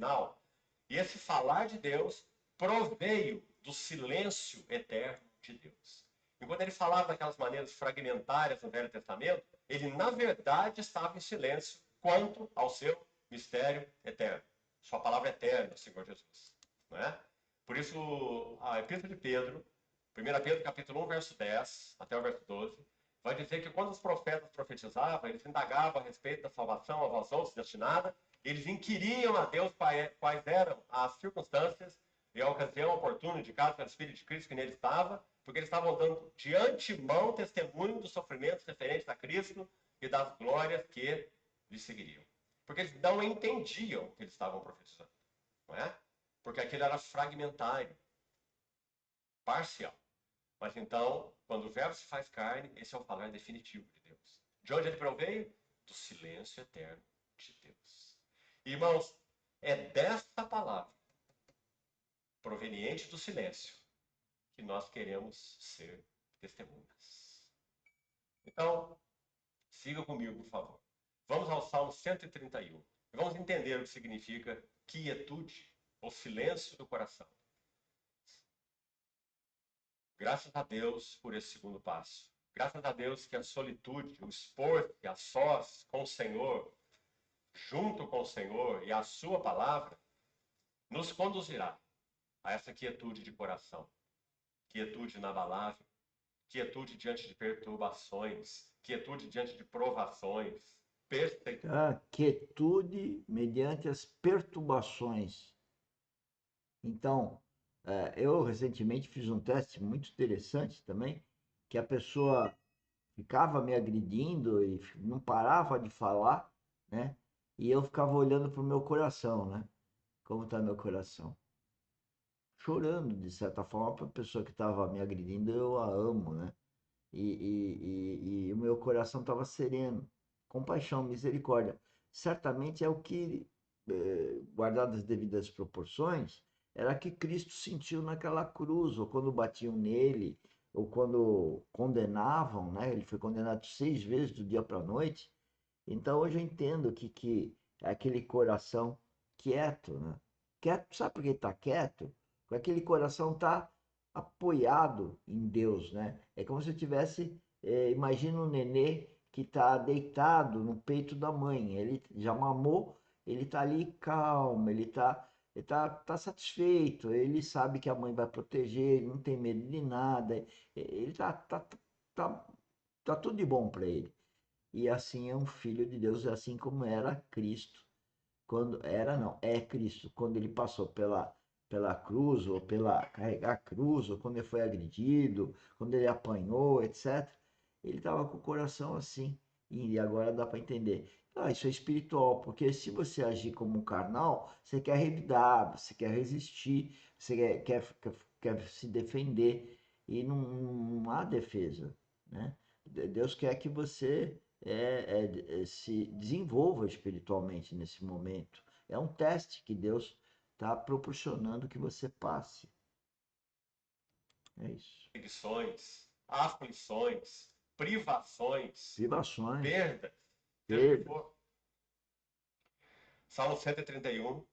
final. E esse falar de Deus proveio do silêncio eterno de Deus. E quando ele falava daquelas maneiras fragmentárias no Velho Testamento, ele, na verdade, estava em silêncio quanto ao seu mistério eterno. Sua palavra eterna, Senhor Jesus. Não é? Por isso, a Epístola de Pedro, 1 Pedro capítulo 1, verso 10, até o verso 12, vai dizer que quando os profetas profetizavam, eles indagavam a respeito da salvação a vós outros destinada, eles inquiriam a Deus quais eram as circunstâncias e a ocasião oportuna indicada pelo Espírito de Cristo que nele estava, porque eles estavam dando de antemão testemunho dos sofrimentos referentes a Cristo e das glórias que lhe seguiriam. Porque eles não entendiam o que eles estavam profetizando, não é? Porque aquilo era fragmentário, parcial. Mas então, quando o verbo se faz carne, esse é o falar definitivo de Deus. De onde ele proveio? Do silêncio eterno de Deus. Irmãos, é desta palavra, proveniente do silêncio, que nós queremos ser testemunhas. Então, siga comigo, por favor. Vamos ao Salmo 131. E vamos entender o que significa quietude, ou silêncio do coração. Graças a Deus por esse segundo passo. Graças a Deus que a solitude, o expor-se a sós com o Senhor, junto com o Senhor e a sua palavra, nos conduzirá a essa quietude de coração. Quietude inabalável, quietude diante de perturbações, quietude diante de provações, perseguições. A quietude mediante as perturbações. Então, eu recentemente fiz um teste muito interessante também, que a pessoa ficava me agredindo e não parava de falar, né? E eu ficava olhando para o meu coração, né? Como está meu coração? Chorando, de certa forma, para a pessoa que estava me agredindo, eu a amo, né? E o meu coração estava sereno, compaixão, misericórdia. Certamente é o que, guardado as devidas proporções, era que Cristo sentiu naquela cruz, ou quando batiam nele, ou quando condenavam, né? Ele foi condenado 6 vezes do dia para a noite. Então hoje eu entendo que é aquele coração quieto, né? Quieto, sabe por que está quieto? Porque aquele coração está apoiado em Deus, né? É como se eu tivesse, imagina um nenê que está deitado no peito da mãe, ele já mamou, ele está ali calmo, ele tá satisfeito, ele sabe que a mãe vai proteger, ele não tem medo de nada, ele tá, tá tudo de bom para ele. E assim é um filho de Deus, assim como era Cristo, quando era não, é Cristo, quando ele passou pela cruz, ou pela carregar a cruz, ou quando ele foi agredido, quando ele apanhou, etc. Ele estava com o coração assim. E agora dá para entender. Ah, isso é espiritual, porque se você agir como um carnal, você quer revidar, você quer resistir, você quer se defender, e não há defesa, né? Deus quer que você se desenvolva espiritualmente nesse momento. É um teste que Deus está proporcionando que você passe. É isso. Aflições, privações, Privações, perdas, seja o que perdas. for. Salmo 131,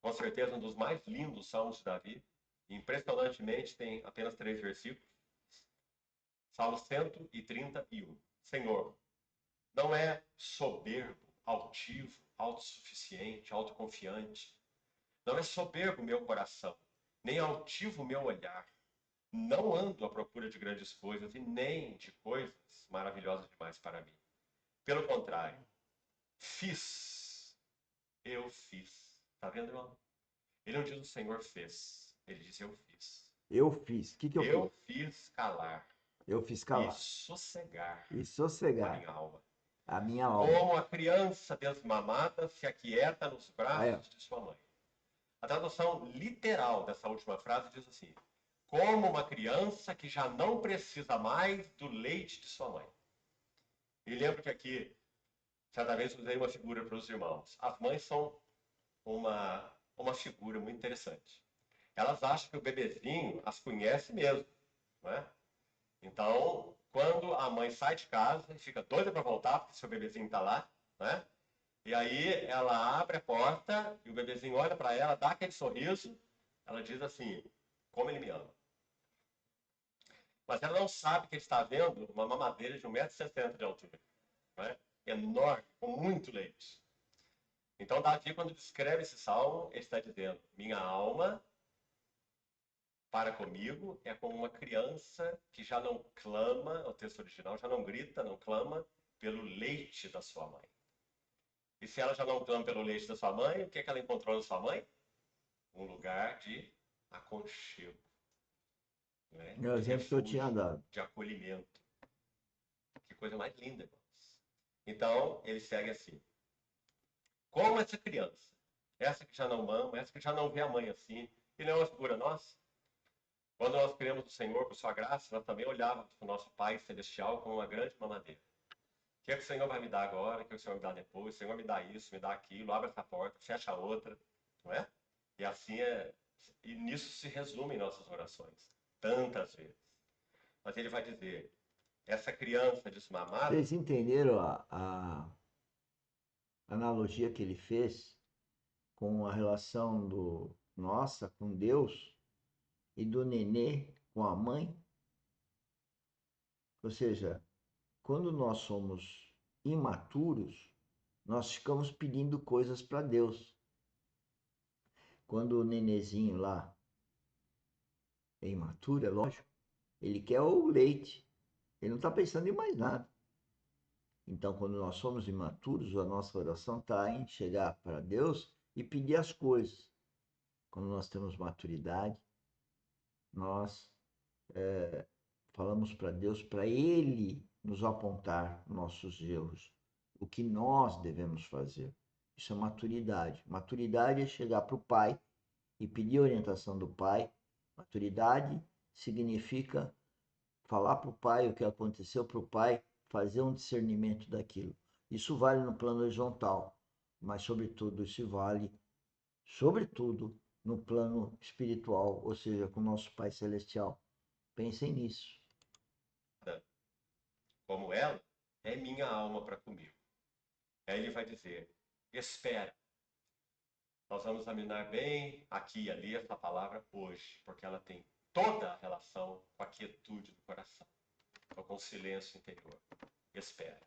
com certeza um dos mais lindos salmos de Davi. Impressionantemente, tem apenas 3 versículos. Salmo 131. Senhor, não é soberbo, altivo, autossuficiente, autoconfiante. Não é soberbo o meu coração, nem altivo o meu olhar. Não ando à procura de grandes coisas e nem de coisas maravilhosas demais para mim. Pelo contrário, fiz. Eu fiz. Está vendo, irmão? Ele não diz o Senhor fez. Ele diz eu fiz. Eu fiz. O que eu fiz? Eu fiz calar Eu fiz e calar sossegar e a sossegar minha alma. a minha alma. Como a criança desmamada se aquieta nos Aí, ó. braços de sua mãe. A tradução literal dessa última frase diz assim: como uma criança que já não precisa mais do leite de sua mãe. E lembro que aqui, certa vez, usei uma figura para os irmãos. As mães são uma figura muito interessante. Elas acham que o bebezinho as conhece mesmo, não é? Então, quando a mãe sai de casa e fica doida para voltar, porque seu bebezinho está lá, né? E aí ela abre a porta e o bebezinho olha para ela, dá aquele sorriso. Ela diz assim: como ele me ama. Mas ela não sabe que ele está vendo uma mamadeira de 1,60 m de altura, né? Enorme, com muito leite. Então, Davi, quando descreve esse salmo, ele está dizendo: minha alma para comigo é como uma criança que já não clama, o texto original, já não grita, não clama pelo leite da sua mãe. E se ela já não clama pelo leite da sua mãe, o que é que ela encontrou na sua mãe? Um lugar de aconchego, né? É o De exemplo que eu tinha refúgio, dado. de acolhimento. Que coisa mais linda, irmãos. Então, ele segue assim. Como essa criança, essa que já não mama, essa que já não vê a mãe assim, e não é uma figura nossa. Quando nós criamos o Senhor por sua graça, nós também olhávamos para o nosso Pai Celestial como uma grande mamadeira. O que é que o Senhor vai me dar agora? O que é que o Senhor me dá depois? O Senhor me dá isso, me dá aquilo, abre essa porta, fecha a outra, não é? E assim é. E nisso se resumem nossas orações, tantas vezes. Mas ele vai dizer: essa criança desmamada, Vocês entenderam a analogia que ele fez com a relação do nossa com Deus e do nenê com a mãe? Ou seja, quando nós somos imaturos, nós ficamos pedindo coisas para Deus. Quando o nenezinho lá é imaturo, é lógico, ele quer o leite, ele não está pensando em mais nada. Então, quando nós somos imaturos, a nossa oração está em chegar para Deus e pedir as coisas. Quando nós temos maturidade, nós falamos para Deus, para Ele nos apontar nossos erros, o que nós devemos fazer. Isso é maturidade. Maturidade é chegar para o Pai e pedir a orientação do Pai. Maturidade significa falar para o Pai o que aconteceu para o Pai, fazer um discernimento daquilo. Isso vale no plano horizontal, mas sobretudo isso vale, sobretudo, no plano espiritual, ou seja, com o nosso Pai Celestial. Pensem nisso. como ela, é minha alma para comigo. Aí ele vai dizer: espera. Nós vamos examinar bem aqui e ali essa palavra hoje, porque ela tem toda a relação com a quietude do coração, ou com o silêncio interior. Espera.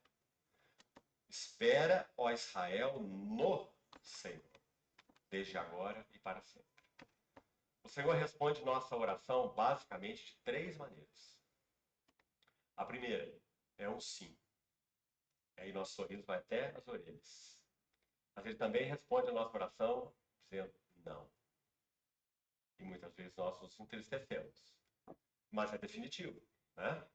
Espera, ó Israel, no Senhor, desde agora e para sempre. O Senhor responde nossa oração basicamente de três maneiras. A primeira é um sim. Aí nosso sorriso vai até as orelhas. Mas ele também responde a nossa oração dizendo não. E muitas vezes nós nos entristecemos. Mas é definitivo, né?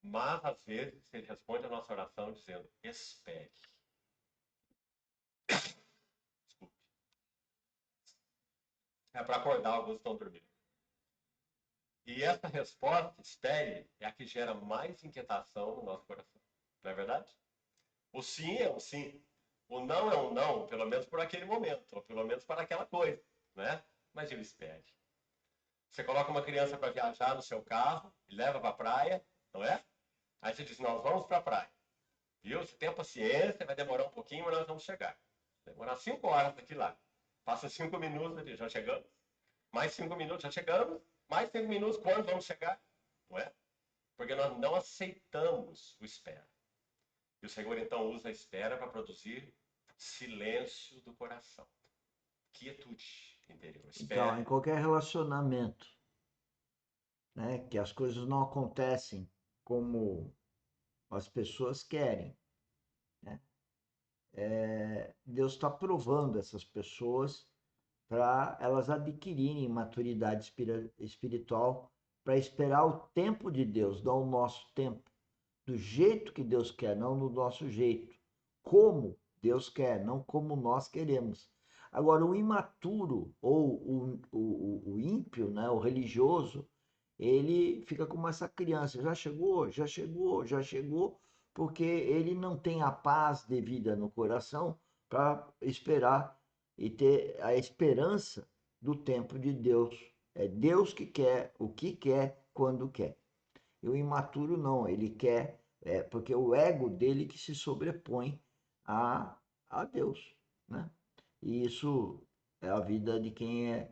Mas às vezes ele responde a nossa oração dizendo: espere. Desculpe. É para acordar, alguns estão dormindo. E essa resposta, espere, é a que gera mais inquietação no nosso coração. Não é verdade? O sim é um sim. O não é um não, pelo menos por aquele momento, ou pelo menos para aquela coisa, né? Mas ele espere. Você coloca uma criança para viajar no seu carro e leva para a praia, não é? Aí você diz: nós vamos para a praia. Viu? Você tem a paciência, vai demorar um pouquinho, mas nós vamos chegar. Vai demorar 5 horas daqui lá. Passa 5 minutos, já chegamos. Mais 5 minutos, já chegamos. Mais 5 minutos, quando vamos chegar? Não é? Porque nós não aceitamos o espera. E o Senhor então usa a espera para produzir silêncio do coração. Quietude interior. Então, em Espere. qualquer relacionamento, né, que as coisas não acontecem como as pessoas querem, né? Deus está provando essas pessoas para elas adquirirem maturidade espiritual para esperar o tempo de Deus, não o nosso tempo, do jeito que Deus quer, não do nosso jeito, como Deus quer, não como nós queremos. Agora, o imaturo ou o ímpio, né, o religioso, ele fica como essa criança, já chegou, já chegou, já chegou, porque ele não tem a paz devida no coração para esperar e ter a esperança do tempo de Deus. É Deus que quer o que quer, quando quer. E o imaturo não, ele quer, porque o ego dele que se sobrepõe à a Deus, né? E isso é a vida de quem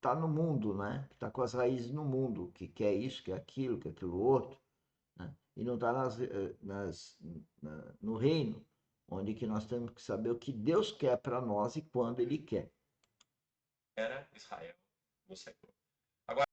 tá no mundo, né? Que está com as raízes no mundo, que quer isso, quer aquilo outro, né? E não está no reino, onde que nós temos que saber o que Deus quer para nós e quando Ele quer. Era Israel no Senhor.